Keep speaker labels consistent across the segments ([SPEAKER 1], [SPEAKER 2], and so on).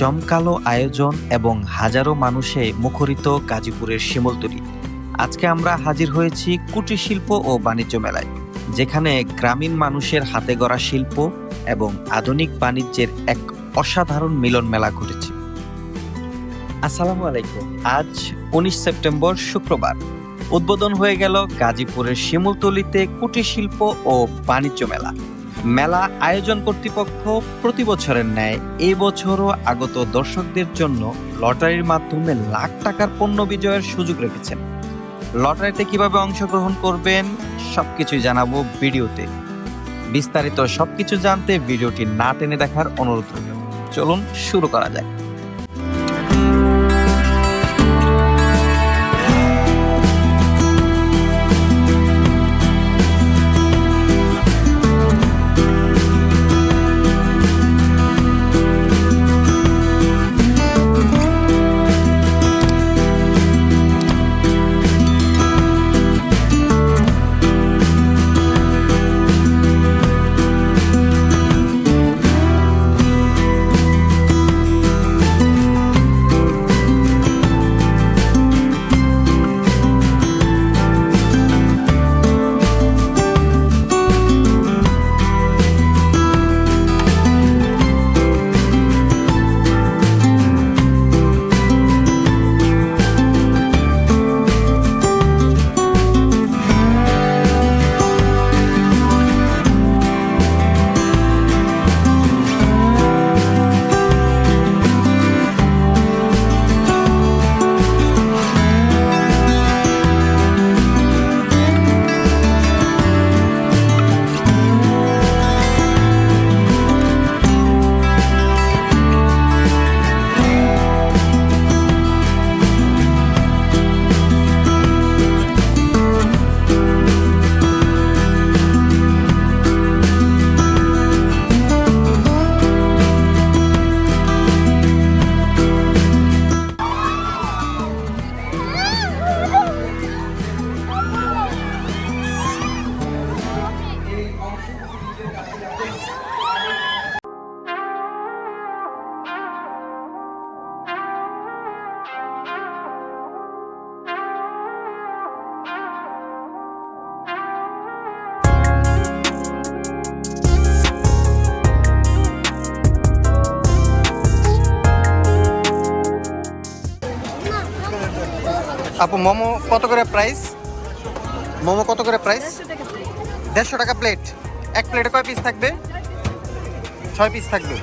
[SPEAKER 1] জমকালো আয়োজন এবং হাজারো মানুষে মুখরিত গাজীপুরের শিমুলতলি। আজকে আমরা হাজির হয়েছি কুটির শিল্প ও বাণিজ্য মেলায়, যেখানে গ্রামীণ মানুষের হাতে গড়া শিল্প এবং আধুনিক বাণিজ্যের এক অসাধারণ মিলন মেলা ঘটেছে। আসসালামু আলাইকুম। আজ 19 সেপ্টেম্বর শুক্রবার উদ্বোধন হয়ে গেল গাজীপুরের শিমুলতলিতে কুটির শিল্প ও বাণিজ্য মেলা। মেলা আয়োজন কর্তৃপক্ষ প্রতি বছরের ন্যায় এই বছরও আগত দর্শকদের জন্য লটারির মাধ্যমে লাখ টাকার পণ্য বিজয়ের সুযোগ রেখেছেন। লটারিতে কিভাবে অংশগ্রহণ করবেন সবকিছুই জানাবো ভিডিওতে। বিস্তারিত সবকিছু জানতে ভিডিওটি না টেনে দেখার অনুরোধ রইল। চলুন শুরু করা যাক।
[SPEAKER 2] আপু, মোমো কত করে প্রাইস? মোমো কত করে প্রাইস? 150 টাকা প্লেট। এক প্লেটে কয় পিস থাকবে? 6 পিস থাকবে।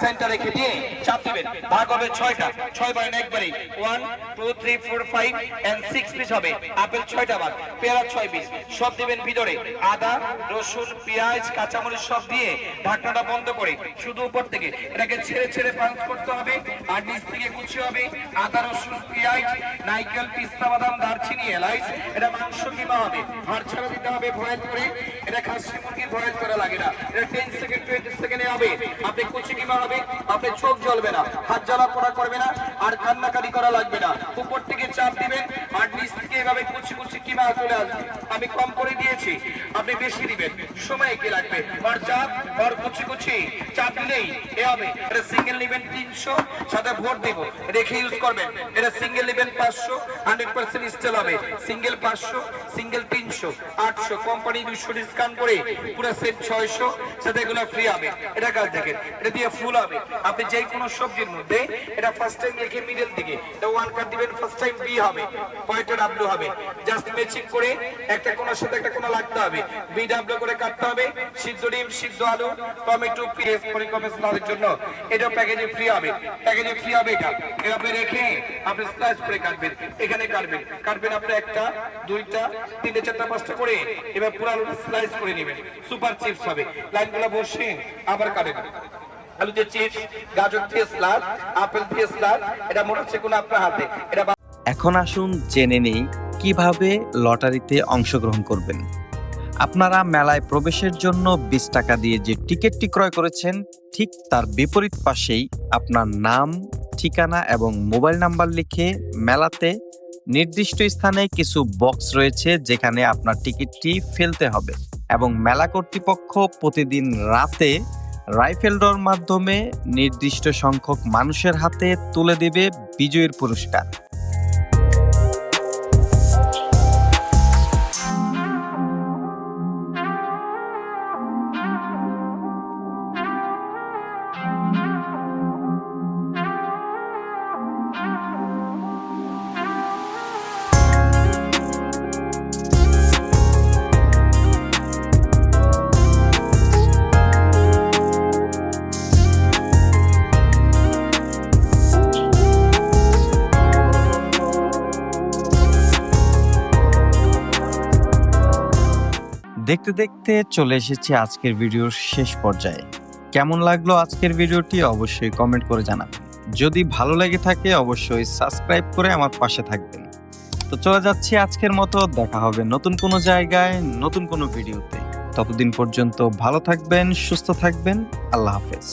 [SPEAKER 3] সেন্টার রেখে দিয়ে চাপ দিবেন, ভাগ হবে 6টা, 6 বাই একবারে 1 2 3 4 5 এন্ড 6 পিস হবে। আপেল 6টা ভাগ, পেয়ারা 6 পিস, সব দিবেন ভিতরে। আদা, রসুন, পেঁয়াজ, কাঁচামরিচ সব দিয়ে ঢাকনাটা বন্ধ করে শুধু উপর থেকে এটাকে ছেড়ে ছেড়ে পাঞ্চ করতে হবে, আর নিচ থেকে কুচি হবে আদা, রসুন, পেঁয়াজ, নারকেল, পিস্তা বাদাম, দারচিনি, এলাচ। এটা মাংস কিমা হবে, হাড় ছাড়া দিতে হবে বয়েল করে। এটা খাসি মুরগি বয়েল করা লাগে না, এটা 10 সেকেন্ড 20 সেকেন্ডে হবে। আপনি কুচি কিমা হবে, আপনি চোখ জ্বলবে না, হাত জ্বালা পোড়া করবে না, আর কান্নাকাটি করা লাগবে না। উপর থেকে চাপ দিবেন আর নিচ থেকে এভাবে কুচি কুচি কিমা চলে আসবে। আমি কম করে দিয়েছি, আপনি বেশি দিবেন, সময় কি লাগবে। আর চাপ আর কুচি কুচি চাপ দিলেই এ হবে। এটা সিঙ্গেল নেবেন 300, সাথে ভোট দেব, রেখে ইউজ করবেন। এটা সিঙ্গেল নেবেন 500, 100% স্টেল হবে। সিঙ্গেল 500, সিঙ্গেল 300, 800, কোম্পানি 200 ডিসকাউন্ট করে পুরো সেট 600, সাথে এগুলো ফ্রি হবে। এটা কাজ দেখেন, এটা দিয়ে ফুল হবে। আপনি যে কোনো সবজির মধ্যে এটা ফার্স্ট টাইম রেখে মিডল দিকে এটা 1 কাট দিবেন, ফার্স্ট টাইম বি হবে, পয়েন্টে ডাব্লিউ হবে। জাস্ট ম্যাচিং করে একটা কোণার সাথে একটা কোণা লাগতে হবে, বি ডাব্লিউ করে কাটতে হবে। সিদ্ধ ডিম, সিদ্ধ আলু, টমেটো, পেঁয়াজ পরিকল্পনা সালাদের জন্য এটা প্যাকেজে ফ্রি হবে। প্যাকেজে ফ্রি হবে এটা। এটা আপনি রেখে আপনি স্লাইস করে কাটবেন, এখানে কাটবেন কাটবেন আপনি 1টা 2টা 3টে 4টা 5টা করে এবার পুরো আলুটা স্লাইস করে নেবেন। সুপার চিপস হবে। লাইনগুলো বসে আবার কাটেন। আলু দিয়ে চিপস, গাজর দিয়ে স্লাদ, আপেল দিয়ে স্লাদ, এটা মনে হচ্ছে কোন আপনার হাতে। এটা
[SPEAKER 1] এখন আসুন জেনে নেই কিভাবে লটারিতে অংশগ্রহণ করবেন। আপনারা মেলায় প্রবেশের জন্য 20 টাকা দিয়ে যে টিকিটটি ক্রয় করেছেন, ঠিক তার বিপরীত পাশেই আপনার নাম, ঠিকানা এবং মোবাইল নাম্বার লিখে মেলাতে নির্দিষ্ট স্থানে কিছু বক্স রয়েছে যেখানে আপনার টিকিটটি ফেলতে হবে, এবং মেলা কর্তৃপক্ষ প্রতিদিন রাতে রাইফেল ড্রর মাধ্যমে নির্দিষ্ট সংখ্যক মানুষের হাতে তুলে দেবে বিজয়ীর পুরস্কার। দেখতে দেখতে চলে এসেছি আজকের ভিডিওর শেষ পর্যায়ে। কেমন লাগলো আজকের ভিডিওটি অবশ্যই কমেন্ট করে জানাবেন। যদি ভালো লেগে থাকে অবশ্যই সাবস্ক্রাইব করে আমার পাশে থাকবেন। তো চলে যাচ্ছি আজকের মতো, দেখা হবে নতুন কোনো জায়গায় নতুন কোনো ভিডিওতে। ততদিন পর্যন্ত ভালো থাকবেন, সুস্থ থাকবেন। আল্লাহ হাফেজ।